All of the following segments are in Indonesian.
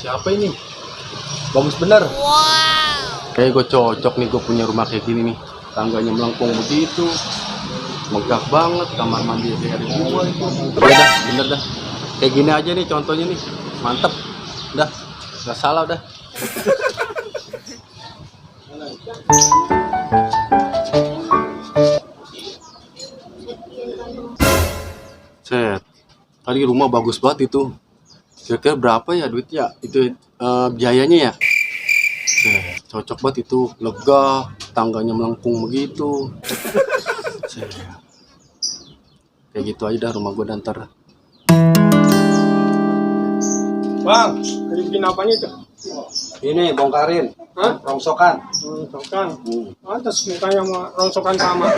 siapa ini? Bagus bener. Kayak gue cocok nih, gue punya rumah kayak gini nih. Tangganya melengkung begitu, megah banget, kamar mandi dari gua itu. Udah dah, bener dah. Kayak gini aja nih contohnya nih, mantep. Udah, nggak salah udah. Set, tadi rumah bagus banget itu. Kira-kira berapa ya duitnya? Itu biayanya ya? Set, cocok banget itu, lega, tangganya melengkung begitu. Set. Kayak gitu aja dah rumah gue ntar. Bang, lagi bikin apanya itu? Ini bongkarin, Hah? rongsokan. Rongsokan. Atas mukanya sama rongsokan sama.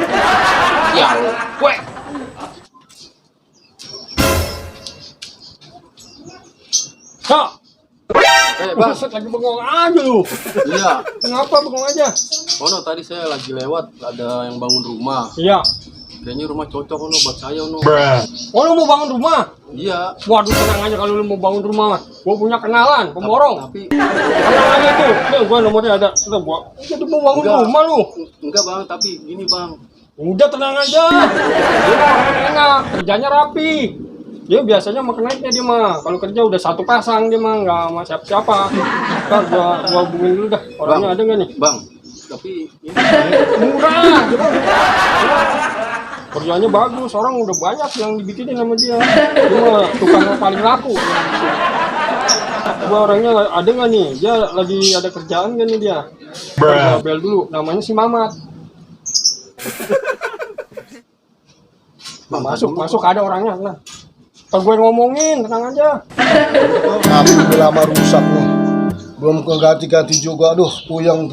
Ya, gue. Hah? Bang. Buset, lagi bengong aja lu. Iya. Kenapa bengong aja? Oh no, tadi saya lagi lewat ada yang bangun rumah. Iya. Kayaknya rumah cocok no buat saya no. Oh, lu mau bangun rumah? Iya. Waduh, tenang aja kalau lu mau bangun rumah. Gua punya kenalan, pemborong. Tapi Tenang aja tuh. Nih, gua nomornya ada. Udah, gua. Jadi mau bangun Enggak. rumah lu. enggak bang, tapi gini bang. Udah tenang aja. Dia orangnya enak, kerjanya rapi. Dia biasanya sama kenaiknya dia mah. Kalau kerja udah satu pasang dia mah, nggak sama siapa-siapa. Ntar gua hubungin dulu dah. Orangnya Bang. ada nggak nih? Bang, tapi ini Murah. Dia mah murah. Kerjanya bagus, orang udah banyak yang dibikinin sama dia. Dia mah tukang yang paling laku. Gua orangnya ada nggak nih? Dia lagi ada kerjaan nggak nih dia? Gua bel dulu. Namanya si Mamat. Bang, Masuk ada orangnya. Nah, kalau gue ngomongin, tenang aja. Api udah lama rusak nih, belum ganti-ganti juga. Aduh, puyeng.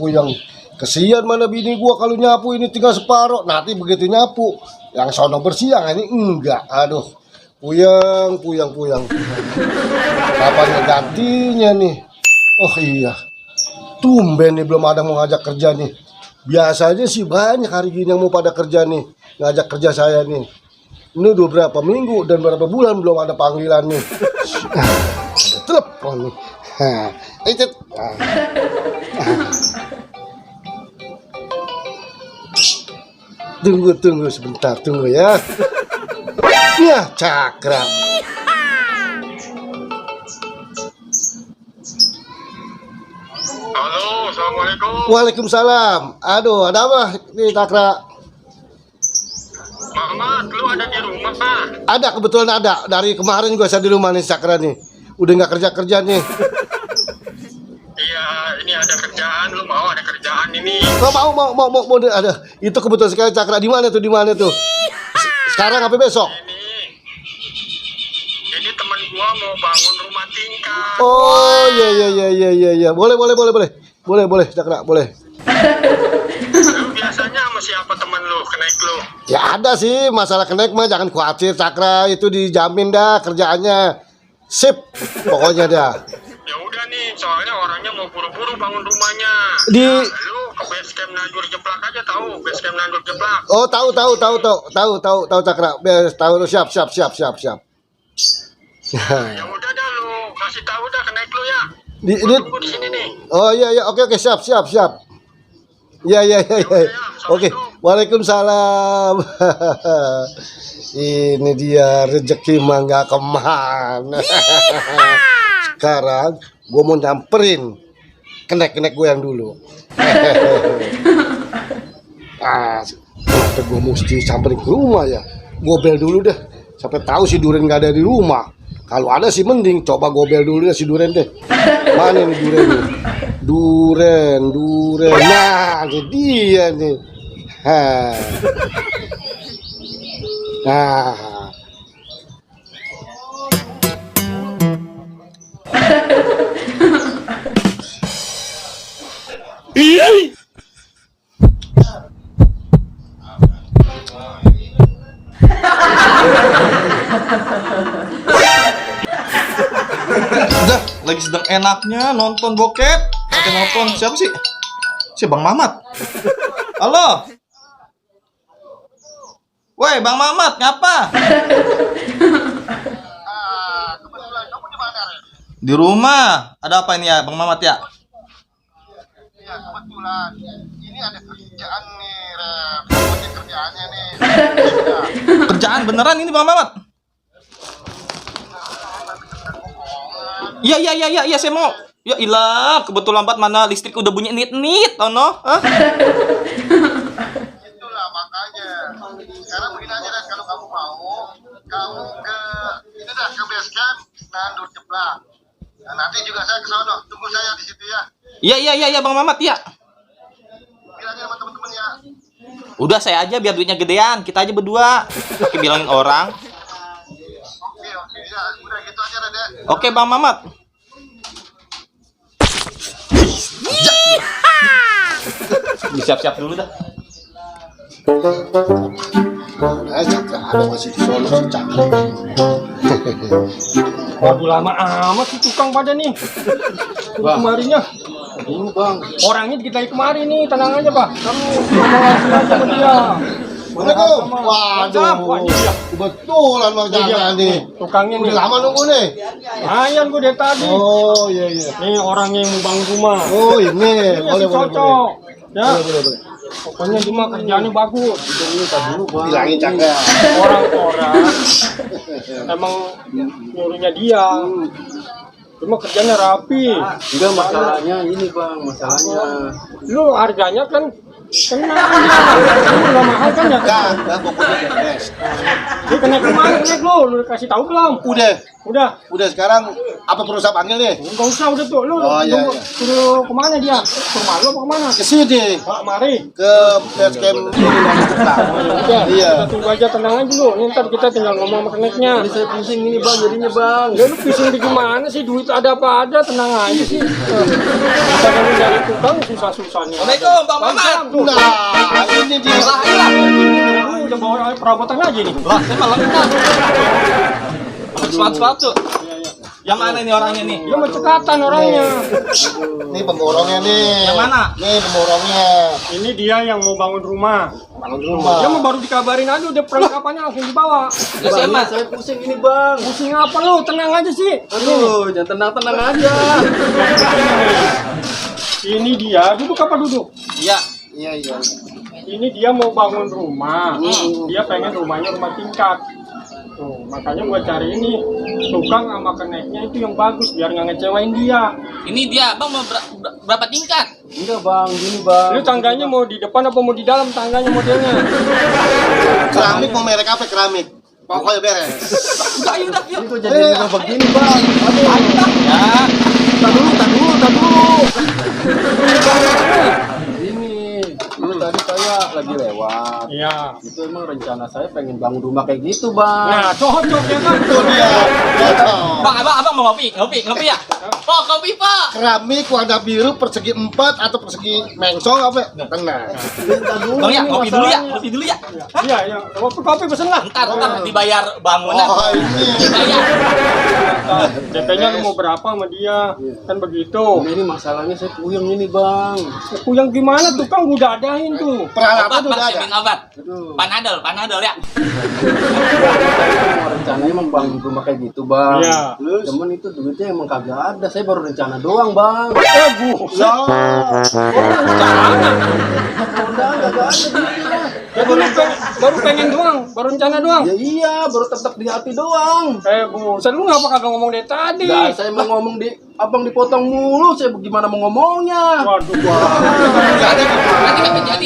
Kesian mana bini gua kalau nyapu ini tinggal separuh. Nanti begitu nyapu, yang sono bersih, yang ini enggak. Aduh, puyeng. Kapan gantinya nih? Oh iya, tumben nih belum ada mau ngajak kerja nih. Biasanya sih banyak hari gini yang mau pada kerja nih, ngajak kerja saya nih. Ini udah berapa minggu dan berapa bulan belum ada panggilan nih. Ada telepon nih. Tunggu sebentar, tunggu ya. Ya, Cakra. Halo, assalamualaikum. Waalaikumsalam. Aduh, ada apa nih Cakra? Mamat, lu ada di rumah Pak? Ada, kebetulan ada. Dari kemarin gua saya di rumah nih Cakra nih. Udah nggak kerja nih. Iya, ini ada kerjaan. Lu mau ada kerjaan ini? Oh, mau ada. Itu kebetulan sekali Cakra. Di mana tuh? Sekarang apa besok? Ini teman gua mau bangun rumah tingkat. Oh, iya. Boleh Cakra, boleh. Lu biasanya sama siapa teman lu, kenaik lu? Ya ada sih, masalah kenaik mah jangan khawatir Cakra, itu dijamin dah kerjaannya. Sip, pokoknya dah. Ya udah nih, soalnya orangnya mau buru-buru bangun rumahnya. Di- Ya, lu ke base camp Nandur Jeplak aja, tahu base camp Nandur Jeplak. Oh, tahu Cakra. Tahu, siap. Ya udah dah, lu kasih tahu dah kenaik lu ya. Ini Tunggu di sini nih. Oh iya, oke, siap. Iya. Oke, waalaikumsalam. Ini dia rezeki mah nggak kemana. Sekarang gue mau nyamperin kenek gue yang dulu. Kenapa gue mesti samperin ke rumah ya? Gue bel dulu deh. Sampai tahu si Duren nggak ada di rumah. Kalau ada sih mending, coba gue bel dulu deh si Duren deh. Mana nih Duren nih? Duren. Nah, ini dia nih. Nah. Udah, lagi sedang enaknya nonton bokep. Lagi nonton siapa sih? Si Bang Mamat. Halo. Woi, Bang Mamat, ngapa? Kebetulan kamu di mana? Di rumah. Ada apa ini ya, Bang Mamat ya? Iya, kebetulan. Ini ada kerjaan nih, Rep. Pokoknya kerjaannya nih. Kerjaan beneran ini Bang Mamat? Iya, saya mau. Ya ilah, kebetulan banget mana listrik udah bunyi nit-nit, Tono. Hah? Itulah makanya. Sekarang begini aja, Rep. Kalau kamu mau, kamu ke ini dah, ke base camp nandur jeplak. Nah, nanti juga saya ke sono. Tunggu saya di situ ya. Iya Bang Mamat ya. Bilangnya sama temen-temen ya. Udah saya aja biar duitnya gedean. Kita aja berdua. Pakai bilangin orang. Oke. Ya, udah gitu aja, Rep. Ya. Oke Bang Mamat. Siap-siap dulu dah. Ada masih di sono cakep. Waduh, lama amat si tukang pada nih. Kemarinya. Ini bang. Orangnya dikit lagi kemari nih, tenang aja Pak. Kamu ngomong langsung aja sama dia. Assalamualaikum. Waalaikumsalam. Wah, iya. Kebetulan Bang Jaka nih. Tukangnya Udah nih. lama nunggu nih. Lumayan gue dari tadi. Oh iya. Nih orang yang mau bangun rumah. Oh ini. Ini Boleh. cocok. Ya. Boleh. Pokoknya dia mah kerjaannya bagus. Bilangin Caka. Orang-orang emang nyuruhnya dia. Cuma kerjanya rapi. Enggak, masalahnya ini bang, masalahnya. Lu harganya kan kena aja. Lu nggak mahal kan ya? Enggak, pokoknya beres. Lu kena kemana naik lu kasih tahu belum? Udah Udah. sekarang apa perlu saya panggil nih? Enggak usah udah tuh. Lu Oh, iya. suruh kemana dia? Ke rumah lu apa kemana? Ke sini. Pak, mari. Ke base camp ini dari Jepang. Udah, Iya. kita tunggu aja, tenang aja dulu. Nih, ntar kita tinggal ngomong sama keneknya. Ini saya pusing ini bang, jadinya bang. Ya lu pusing di gimana sih? Duit ada apa ada, tenang aja sih. Kita kalau dari tukang susah-susahnya. Assalamualaikum Bang Mamat. Tuh. Nah, ini dia. Lu udah bawa perabotan aja nih. Lah, saya malah minta. Sepatu. Yang mana nih orangnya nih? Dia mau cekatan orangnya. Ini pemborongnya nih. Yang mana? Nih pemborongnya. Ini dia yang mau bangun rumah. Bangun rumah. Dia mau baru dikabarin aja udah perlengkapannya langsung dibawa. Ya saya mah. Saya pusing ini bang. Pusing apa lu? Tenang aja sih. Aduh, jangan tenang-tenang aja. Ini dia. Duduk apa duduk? Iya. Iya. Ini dia mau bangun rumah. Dia pengen rumahnya rumah tingkat. Tuh, makanya gua cari ini tukang sama keneknya itu yang bagus biar nggak ngecewain dia. Ini dia, Bang mau berapa tingkat? Enggak bang, gini bang. Lu tangganya mau di depan apa mau di dalam tangganya modelnya? Keramik mau merek apa keramik? Pokoknya beres. Udah, yuk. Ini kok jadi nggak begini bang. Aduh. Ya. Tak dulu. Ini tadi saya lagi lewat. Iya. Itu emang rencana saya pengen bangun rumah kayak gitu bang. Nah, cocok ya kan? Itu dia. Cocok. Bang, abang mau ngopi ya? Oh, kopi, Pak. Keramik warna biru persegi 4 atau persegi mengsong apa? Tenang. Bang ya, ngopi dulu ya. Iya. Kopi pesen lah. Ntar dibayar bangunan. Oh ini. Dibayar. DP-nya lu mau berapa sama dia? Kan begitu. Nah, ini masalahnya saya puyeng ini bang. Aku yang gimana tukang udah adain tuh. Peralatan Obat, udah Pak, ada. siapin obat. Aduh. Panadol ya. Mau rencananya emang bangun rumah kayak gitu bang. Iya. Cuman itu duitnya emang kagak ada. Saya baru rencana doang bang. Ya. Udah kagak ada duitnya. Jadi lu baru pengen doang, baru rencana doang. Ya iya, baru tetap di hati doang. Buset, lu ngapa kagak ngomong dari tadi? Nah, saya mau ngomong di abang dipotong mulu. Saya gimana mau ngomongnya? Waduh, Nanti